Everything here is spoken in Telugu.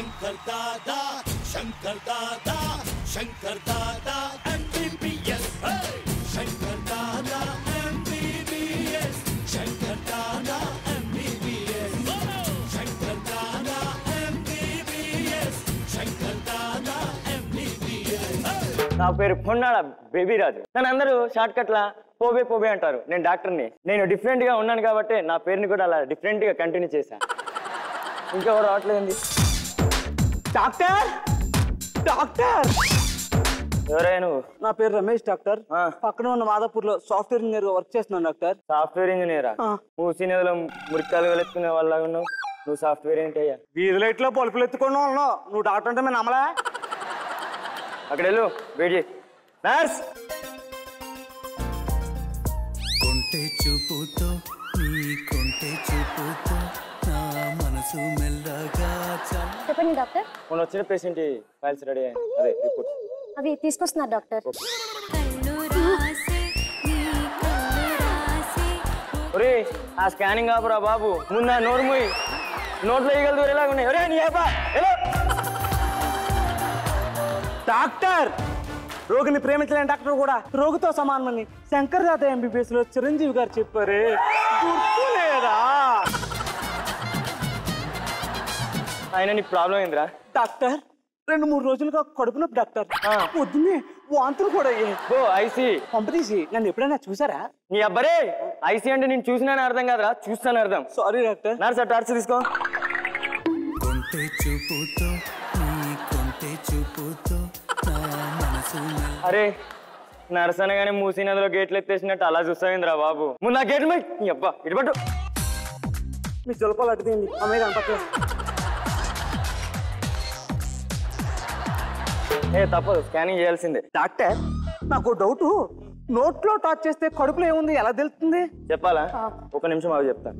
शंकर दादा शंकर दादा शंकर दादा MBBS शंकर दादा MBBS शंकर दादा MBBS शंकर दादा MBBS शंकर दादा MBBS నా పేరు పొన్నాడ బేబీ రాజు. నన్ను అందరూ షార్ట్ కట్ లా పోబే పోబే అంటారు. నేను డాక్టర్ని. నేను డిఫరెంట్ గా ఉన్నాను కాబట్టి నా పేరుని కూడా అలా డిఫరెంట్ గా కంటిన్యూ చేశాను. ఇంకెవరు రావట్లేదండి. డాక్టర్ డాక్టర్ ఎవరైనా నువ్వు? నా పేరు రమేష్ డాక్టర్. పక్కన ఉన్న మాదాపూర్ లో సాఫ్ట్వేర్ ఇంజనీర్ గా వర్క్ చేస్తున్నాను డాక్టర్. సాఫ్ట్వేర్ ఇంజనీరా? నువ్వు సీనియర్లో మురికాలు వెళుతున్న వాళ్ళ ఉన్నావు. నువ్వు సాఫ్ట్వేర్ ఏంటి అయ్యా? వీధి లైట్ లో పలుపులు ఎత్తుకున్నా ఉన్నావు. నువ్వు డాక్టర్ అంటే మేము నమ్మలే. అక్కడ వెళ్ళు, వెయిట్ చేయి. నర్స్ కొంటే చూపుతో నీ కొంటే చూపుతో నా మనసు మెల్లగా చెప్పండి డాక్టర్. మొన్న వచ్చిన పేషెంట్ ఫైల్స్ రెడీ అయ్యాయి. అదే రిపోర్ట్ అవి తీసుకొస్తున్నారు డాక్టర్. ఒరే ఆ స్కానింగ్ ఆపురా బాబు. ముందు నోరు మూయి. నోట్లో ఈగలు దూరేలాగా ఉన్నాయి. ఒరే నీ ఏపా ఎలా? డాక్టర్ రోగిని ప్రేమించలేని డాక్టర్ కూడా రోగితో సమానమని శంకర్ దాదా MBBS లో చిరంజీవి గారు చెప్పారే, గుర్తులేదా? ఆయన నీ ప్రాబ్లం ఏందిరా? డాక్టర్ 2-3 రోజులుగా కడుపు నొప్పి డాక్టర్. పొద్దున్నే వాంతులు కూడా అయ్యాయి. ఓ ఐసీ. పంపదీసి నన్ను ఎప్పుడైనా చూసారా? నీ అబ్బరే ఐసీ అంటే నేను చూసినాను అర్థం కాదురా, చూస్తాను అర్థం. Sorry doctor. నర్స్ టార్చ్ తీసుకో. కొంటే చూపుతో నీ కొంటే చూపుతో నా మనసు అరే నర్స్ అనగానే మూసీ నదిలో గేట్లు ఎత్తేసినట్టు అలా చూస్తావేంద్రా బాబు. ముందు ఆ గేట్ మీ అబ్బా ఇటుపట్టు. మీ చులపాలు అడ్డుతుంది అమ్మాయి కనపట్లేదు. తప్పదు, స్కానింగ్ చేయాల్సిందే. డాక్టర్ నాకు డౌట్, నోట్లో టచ్ చేస్తే కడుపులో ఏముంది ఎలా తెలుస్తుంది? చెప్పాలా? ఒక నిమిషం అవి చెప్తాను.